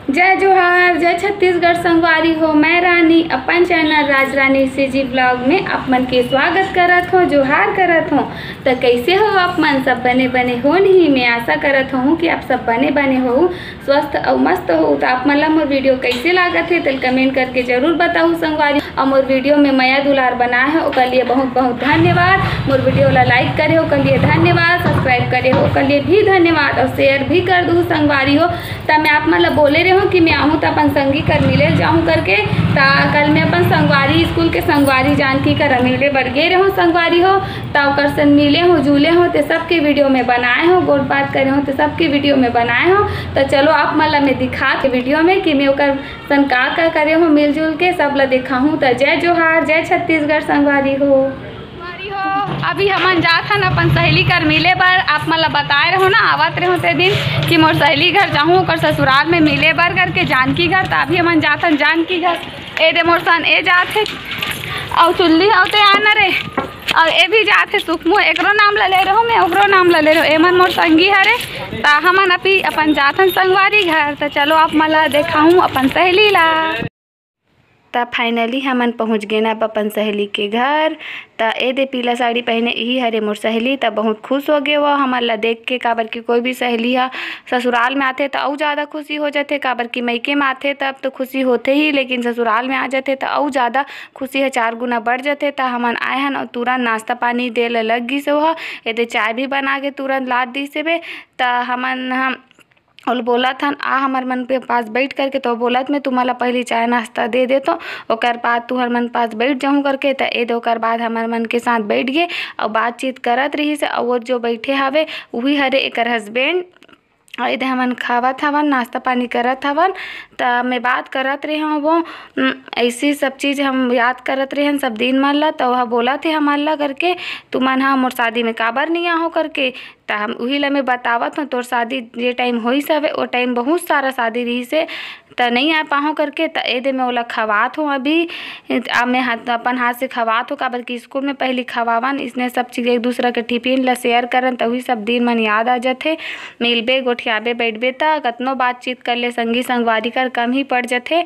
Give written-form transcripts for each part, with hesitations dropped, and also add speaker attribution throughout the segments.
Speaker 1: जय जोहार, जय छत्तीसगढ़ संगवारी हो। मैं रानी अपन चैनल राज रानी से जी ब्लॉग में आप मन के स्वागत करत हो, जोहार करत हो। तो कैसे हो आप मन? सब बने बने हो नहीं? मैं आशा करत हूँ कि आप सब बने बने हो, स्वस्थ और मस्त हो। तो आप मन ला मोर वीडियो कैसे लागत है तो कमेंट करके जरूर बताओ संगवारी। और मोर वीडियो में माया दुलार बनाए है ओकर लिए बहुत बहुत धन्यवाद। मोर वीडियो ला लाइक करे ओकर लिए धन्यवाद, सब्सक्राइब करे ओकर लिए भी धन्यवाद और शेयर भी कर दूँ संगवारी हो। तब मैं आप मन ला बोले रहे हो कि मैं आहूँ तो अपन संगी कर मिले जाऊँ करके। कल मैं अपन संगवारी स्कूल के संगवारी जानकी कर मिले बर गे रहो संगवारी हो। तो ओकर सन मिले हो झूले हो तो सबके वीडियो में बनाए हो, गोट बात करे हो तो सबके वीडियो में बनाए हो। तो चलो आप मन ला मैं दिखा के वीडियो में कि मैं ओकर सन का करे हो मिलजुल के सब ला दिखाऊँ। तो जय जोहार, जय छत्तीसगढ़ संगवारी हो। अभी हमन जात हन अपन सहेली कर मिले बर। आप मन ला बताए रहो ना आवत रहो ते दिन कि मोर सहेली घर जाऊँ ओकर ससुराल में मिले बर करके जानकी घर। तो अभी हमन जात हन जानकी घर। ए दे मोर सन ए जात है और चुल्ली होते आना रे और ए भी जात है सुखमो। एकरो नाम ला ले रहो, मैं ओकरो नाम ला ले रहो। एमन मोर संगी हरे। तो हमन अभी अपन जात हन संगवारी घर। तो चलो आप मन ला दिखाऊँ अपन सहेली ला। तब फाइनली हमन पहुँच गए ना अपन सहेली के घर। तो ए दे पीला साड़ी पहने यही हरे मोर सहेली। तब बहुत खुश हो गए वो हमन ला देख के। काबर की कोई भी सहेली हा ससुराल में आते तो और ज़्यादा खुशी हो जाते। काबर की मायके में आते तब तो खुशी होते ही, लेकिन ससुराल में आ जाते तो और ज़्यादा खुशी है 4 गुना बढ़ जाते। तो हमन आए हन और तुरंत नाश्ता पानी दे लग गई से वह ए दे चाय भी बना के तुरंत ला दी से बे। तो हम और बोला था आ हमार मन के पास बैठ करके। तो बोला मैं तुम्हारा पहले चाय नाश्ता दे दे तो ओकर बाद तुम्हार मन पास बैठ जाऊँ करके। तो ए ओकर बाद हमार मन के साथ बैठ गए और बातचीत करत रही से। और जो बैठे हवे वही हरे एकर हस्बैंड। और इधर हमन खावत हवन, नाश्ता पानी करत हवन। तो मैं बात करत रहे हूँ वो ऐसी सब चीज़ हम याद करत रहे हैं सब दिन मन ला। तो वह बोला थे हमार ला करके तुमन हाँ मोर शादी में काबर नहीं आहो करके। तो हम वही ला मैं बतावत हूँ तोर शादी जे टाइम होई सब वो टाइम बहुत सारा शादी रही से तो नहीं आ पाहो करके। तो ए दे मैं ओला खवात हूँ अभी। मैं अपन हाथ से खवात हूँ काबर की स्कूल में पहले खवावन इसने सब चीज़ एक दूसरा के टिफिन ला शेयर करन। तो वही सब दिन मन याद आ जाते। मिलबे गोठियाबे बैठबे तो कतनो बातचीत कर ले संगी संगवारी कर कम ही पड़ जाते।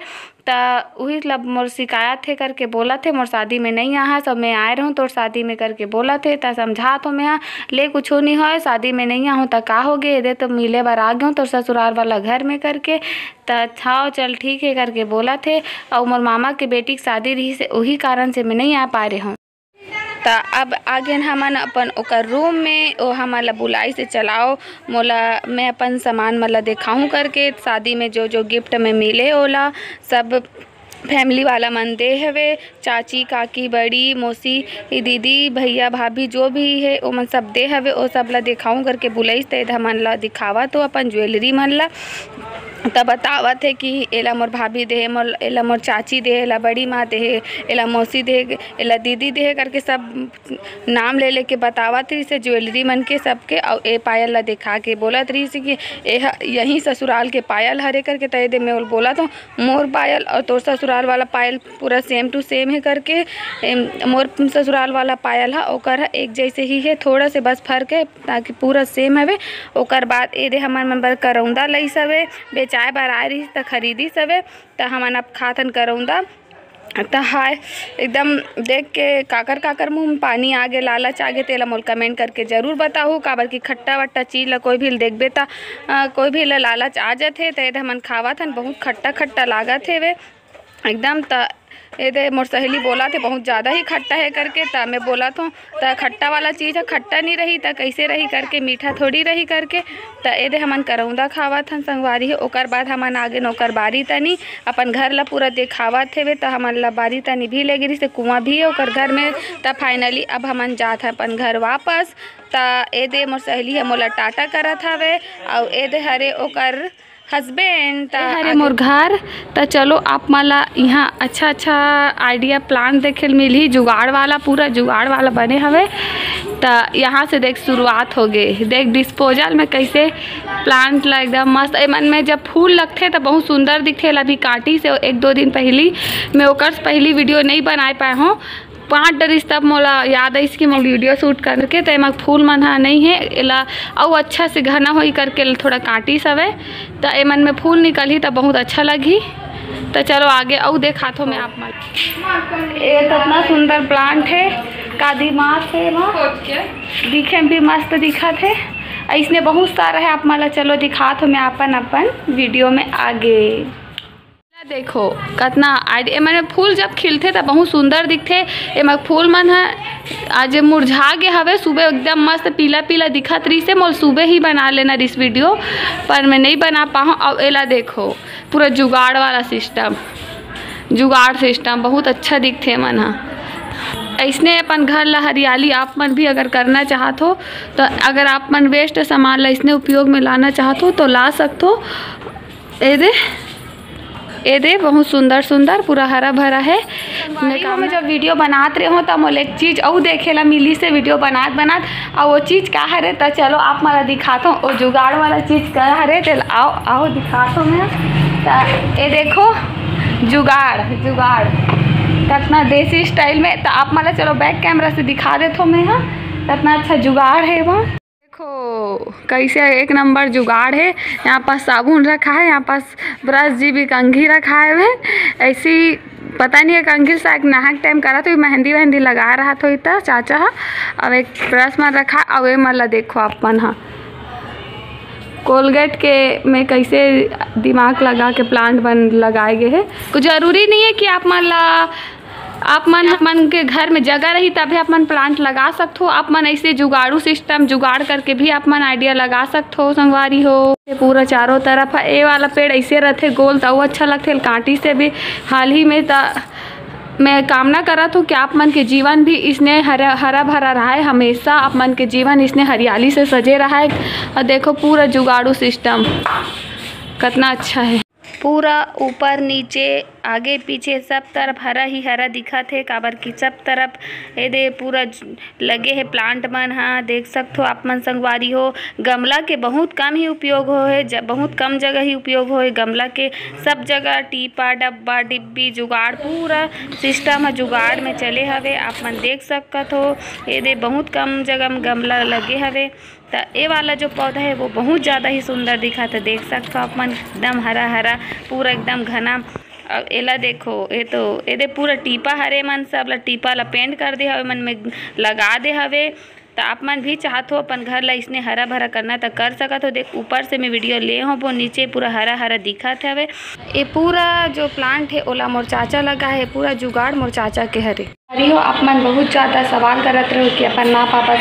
Speaker 1: तो वही लब मोर शिकायत है करके बोला थे मोर शादी में नहीं आहा सब मैं आए रहूँ तोर शादी में करके बोला थे। तो समझा तो मैं ले कुछ नहीं हो शादी में नहीं आहूँ तो का हो गए दे तो मिले बार आ गए तोर ससुराल वाला घर में करके। तो अच्छा चल ठीक है करके बोला थे। और मोर मामा के बेटी की शादी रही से वही कारण से मैं नहीं आ पा रही हूँ। तो अब आगे हमन अपन ओकर रूम में ओ हमारा बुलाई से चलाओ मोला मैं अपन सामान मतलब दिखाऊँ करके। शादी में जो जो गिफ्ट में मिले ओला सब फैमिली वाला मन दे हवे। चाची काकी बड़ी मौसी दीदी भैया भाभी जो भी है वो मन सब दे हवे। वो सब ला दिखाऊँ करके बुलाई से हमन ला दिखावा तो अपन ज्वेलरी मन ला। तब बतावत है कि एला मोर भाभी दे मोर एला मोर चाची दे एला बड़ी माँ दे एला मौसी दे एला दीदी दे करके सब नाम ले लेके बतावत रही से ज्वेलरी मन के सबके। और ए पायल ला दिखा के बोलत रही से कि यहीं ससुराल के पायल हरे करके। तय दे मैं बोला तो मोर पायल और तोर ससुराल वाला पायल पूरा सेम टू सेम है करके। मोर ससुराल वाला पायल है ओकर एक जैसे ही है, थोड़ा से बस फर्क है ताकि पूरा सेम हवे। ओकर बाद ए दे हमार मन बर करौंदा लई सवे चाय बार आ रही तो खरीदी सवे। तो हमन अब खातन करौंदा तो हाय एकदम देख के काकर काकर मुँह में पानी आ गए, लालच आ गए। तेला मोल कमेंट करके ज़रूर बताओ काबर की खट्टा वट्टा चीज़ ला कोई भी देखबे तो कोई भी लालच आ जाते। तो हमन खावत हन बहुत खट्टा खट्टा लागत है वे एकदम। तो ये मोर सहेली बोला थे बहुत ज़्यादा ही खट्टा है करके। तो मैं बोला तो खट्टा वाला चीज़ है खट्टा नहीं रही तो कैसे रही करके, मीठा थोड़ी रही करके। तो ये हमन करौंदा खावत हन संगवारी है। ओकर बाद हमन आगे नौकर बारी तनी अपन घर ला पूरा दिखावत थे। तो हमन ला बारी तनी भी ले गिरी से कुआँ भी है ओकर घर में। तो फाइनली अब हमन जात है अपन घर वापस। तो ए दे मोर सहेली है मोला टाटा करत हवे और ए दे हरे ओकर हस्बैंड हरे मोर घर। तो चलो आप मला यहाँ अच्छा अच्छा आइडिया प्लान देखे मिली जुगाड़ वाला, पूरा जुगाड़ वाला बने हवे। तो यहाँ से देख शुरुआत हो गई। देख डिस्पोजल में कैसे प्लांट ला एकदम मस्त मन में जब फूल लगते तो बहुत सुंदर दिखते। अभी काटी से 1-2 दिन पहली मैं ओकर पहली वीडियो नहीं बना पाए हूँ। 5 डरिस तब मोला याद आइस कि मैं वीडियो शूट करके तो एमा फूल मन हा नहीं है एला अउ अच्छा से घना होई करके थोड़ा काटिस हवे तो एमन में फूल निकलही तो बहुत अच्छा लगी। तो चलो आगे अउ देखाथो मैं आप मन। ये कितना सुंदर प्लांट है का दिमाग है वहाँ दिखे में भी मस्त दिखत है। इसने बहुत सारा है आप मला चलो दिखात हो मैं अपन वीडियो में आगे। देखो कितना आइडिया मैंने फूल जब खिलते तो बहुत सुंदर दिखते एम फूल मन है आज मुरझा गए हवे सुबह एकदम मस्त पीला पीला दिखत रही से मोल सुबह ही बना लेना इस वीडियो पर मैं नहीं बना पाऊँ। अब एला देखो पूरा जुगाड़ वाला सिस्टम जुगाड़ सिस्टम बहुत अच्छा दिखते मन हा। ऐसने अपन घर ला हरियाली आप मन भी अगर करना चाहत हो तो अगर आप मन वेस्ट सामान ला इसने उपयोग में लाना चाहत हो तो ला सकते हो। ये दे बहुत सुंदर सुंदर पूरा हरा भरा है। मैं जब वीडियो बनात रहे हो तब मोले एक चीज़ और देखे ला मिली से वीडियो बनात और वो चीज़ का हरे तो चलो आप मला दिखाता हूँ वो जुगाड़ वाला चीज़ का हरे तो आओ दिखाता हूँ मैं। तो ये देखो जुगाड़ कितना देसी स्टाइल में तो आप मला चलो बैक कैमरा से दिखा देते हो मैं हाँ कितना अच्छा जुगाड़ है वहाँ। देखो कैसे एक नंबर जुगाड़ है। यहाँ पास साबुन रखा है यहाँ पास ब्रश जी भी कंघी रखा है ऐसी पता नहीं है कंघी से एक नहाक टाइम करा तो मेहंदी लगा रहा तो इतना चाचा अब एक ब्रश में रखा अब ये मतलब देखो आप मन हाँ कोलगेट के में कैसे दिमाग लगा के प्लांट लगाए गए हैं। कुछ ज़रूरी नहीं है कि आप मन के घर में जगह रही तभी आप मन प्लांट लगा सकते हो। आप मन ऐसे जुगाड़ू सिस्टम जुगाड़ करके भी आप मन आइडिया लगा सकते हो संगवारी हो। पूरा चारों तरफ ये वाला पेड़ ऐसे रहते गोल तो अच्छा लगते कांटी से भी। हाल ही में मैं कामना करत हूँ कि आप मन के जीवन भी इसने हरा भरा रहा है हमेशा आप मन के जीवन इसने हरियाली से सजे रहा है। और देखो पूरा जुगाड़ू सिस्टम कितना अच्छा है पूरा ऊपर नीचे आगे पीछे सब तरफ हरा ही हरा दिखत है काबर की सब तरफ ये पूरा लगे है प्लांट मन हाँ देख सकते हो आप मन संगवारी हो। गमला के बहुत कम ही उपयोग हो है बहुत कम जगह ही उपयोग हो है गमला के सब जगह टीपा डब्बा डिब्बी जुगाड़ पूरा सिस्टम है जुगाड़ में चले हवे आप मन देख सकत हो। ये बहुत कम जगह में गमला लगे हवे तो ये वाला जो पौधा है वो बहुत ज़्यादा ही सुंदर दिखा था देख सकते हो आप मन एकदम हरा हरा पूरा एकदम घना। अब एला देखो ये पूरा टीपा हरे मन सब ला टीपा ला पेंट कर दे हवे मन में लगा दे हवे। तो आप मन भी चाहत हो अपन घर ला इसने हरा भरा करना तो कर सकत हो। देख ऊपर से मैं वीडियो ले हो वो नीचे पूरा हरा हरा दिखत हवे। ये पूरा जो प्लांट है ओला मोर चाचा लगा है पूरा जुगाड़ मोर चाचा के हरे हो। आप मन बहुत ज़्यादा सवाल करत रहो कि अपन माँ पापा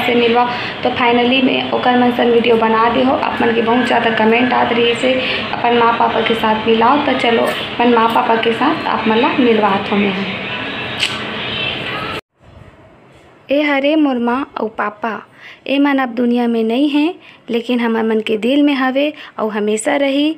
Speaker 1: से मिलवाओ तो फाइनली मैं ओकर मन सन वीडियो बना दे हो। आप मन के बहुत ज़्यादा कमेंट आत रही से अपन माँ पापा के साथ मिलाओ तो चलो अपन माँ पापा के साथ आप मन ला मिलवात हो मैं। ए हरे मोर माँ और पापा ए मन अब दुनिया में नहीं हैं लेकिन हमार मन के दिल में हवे और हमेशा रही।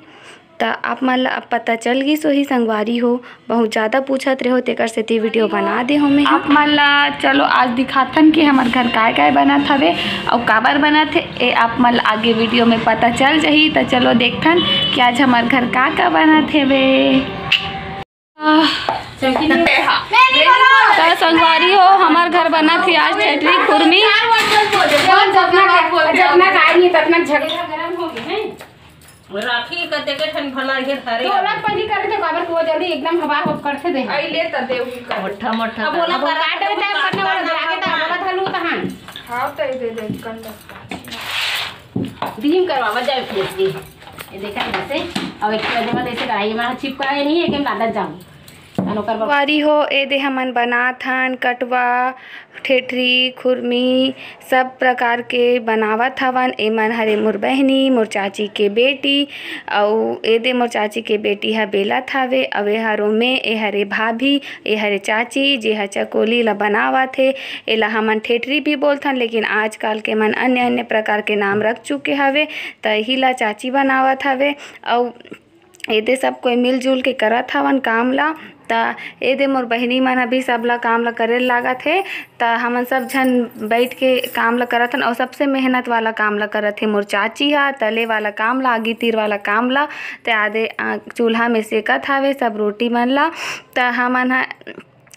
Speaker 1: तो आप मन ला अब पता चल गई सोही संगवारी हो बहुत ज़्यादा पूछत रहे हो तेकर से ती वीडियो बना दे हो मैं। आप मन ला चलो आज दिखाथन कि हमार घर काय बनत हवे और काबर बनत है ए आप मन आगे वीडियो में पता चल जाही। तो चलो देखथन कि आज हमार घर का बनत है वे। तो संगवारी हो हमार घर बना थी आज ठेठरी खुरमी
Speaker 2: राखी का देखे ठन भला हे थारे
Speaker 3: तोला पनी करे तो काबर को जल्दी एकदम हवा हो करथे दे
Speaker 2: आई ले त देउ का मोठा मोठा
Speaker 3: बोला काट दे करने वाला आगे त बोला थलू तहन
Speaker 2: हां त दे कंडा
Speaker 3: दीम करवा जाए प्लीज ये देखा कैसे अब एक जगह ऐसे कढ़ाई में चिपकाए नहीं है कि लादा जाऊं
Speaker 1: वारी हो ए दे हमन बनात हन कटवा ठेठरी खुरमी सब प्रकार के बनावत हवन। एमन हरे मोर बहनी मोर चाची के बेटी और ए दे मोर चाची के बेटी ह बेलत हवे अव ए हरो में ए हरे भाभी ए हरे चाची जे ह चकोली ला बनावत हे एला हमन ठेठरी भी बोलथन लेकिन आजकल के मन अन्य अन्य प्रकार के नाम रख चुके हवे त एही ला चाची बनावत हवे। और एदे सब कोई मिलजुल के करत हवन काम ला त एदे मोर बहिनी मन भी सब ला काम ला करे लागत है त हमन सब झन बैठ के काम ला करत हन और सबसे मेहनत वाला काम ला करत है मोर चाची हा तले वाला काम ला आगी तीर वाला काम ला त आदे चूल्हा में सेकत हवे सब रोटी मन ला। त हमन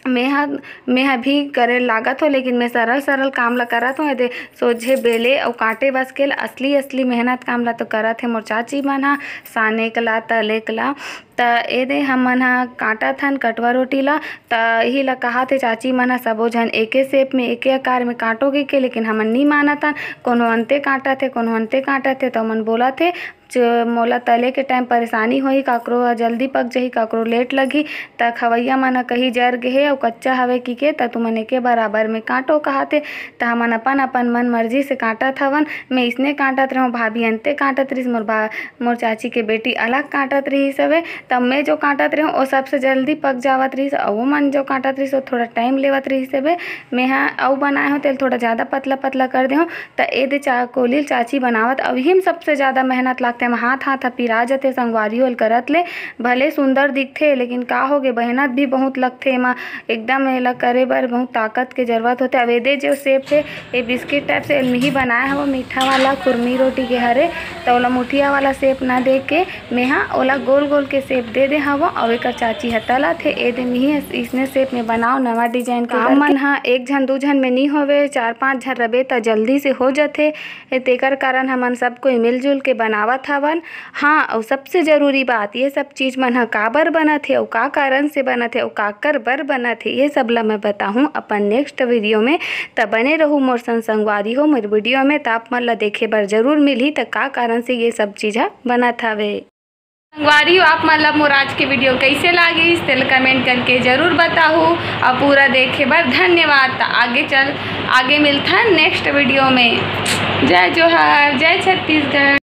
Speaker 1: मैं भी करे लागत हो, लेकिन मैं सरल सरल काम ला करत हूँ। दे सोझे बेले और काटे बस के असली मेहनत काम ला तो करत है मोर चाची मन हा, साने कला तले कला त एदे हमन हा काटत हन कटवा रोटी ला। त यही ला कहा थे चाची मन हा सबो झन एके शेप में एके आकार में काटोगे के, लेकिन हमन नहीं मानत हन। कोनो अंते काटत थे, कोनो अंते काटत थे, तो हमन बोला थे मोला तले के टाइम परेशानी होही, काकरो जल्दी पक जाही, काकरो लेट लगी। त खवैया मन कही जर गे हे और कच्चा हवे की के त तुमन एके बराबर में काटो कहते। त हमन अपन अपन मन मर्जी से काटत हवन। मैं इसने काटत रहूँ, भाभी अंते काटत रहीस, मोर चाची के बेटी अलग काटत रहीस हवे। तब मैं जो काटत रहूँ वो सबसे जल्दी पक जावत रहीस, और वो मन जो काटत रहीस वो थोड़ा टाइम लेवत रहीस हवे। मैं हाँ अउ बनाए हो तेल थोड़ा ज़्यादा पतला पतला कर दे हूँ। त एदे कोलिल चाची बनावत अब ही सबसे ज़्यादा मेहनत लागते। हाथ पिरा जाते संगवारी होल करत ले, भले सुंदर दिखते लेकिन का हो गए मेहनत भी बहुत लगते एमा, एकदम एला करे बर बहुत ताकत के जरूरत होते। अब एदे जो शेप है ये बिस्किट टाइप से मिही बनाया हवा मीठा वाला कुरमी रोटी के हरे, तो ओला मुठिया वाला शेप ना दे के मैं हाँ ओला गोल गोल के शेप दे दे हवा। और एक चाची हतला थे एदे मिही इसने शेप में बनाओ नवा डिजाइन के मन हाँ एक झन दू झन में नहीं होवे, 4-5 झन रबे त जल्दी से हो जाते। तेकर कारण हमन सब कोई मिलजुल के बनावत हवन। हाँ और सबसे ज़रूरी बात ये सब चीज़ मन ह काबर बनत है और का कारण से बनत है और काकर बर बनत है, ये सब ला मैं बताहूँ अपन नेक्स्ट वीडियो में। तब बने रहूँ मोर संगवारी हो मोर वीडियो में, त आप मन ला देखे बर जरूर मिलही त का कारण से ये सब चीज़ ह बनत हवे। संगवारी हो आप मतलब मोर आज के वीडियो कैसे लागिस तेल कमेंट करके ज़रूर बताओ, और पूरा देखे बर धन्यवाद। आगे मिलता नेक्स्ट वीडियो में। जय जोहार, जय छत्तीसगढ़।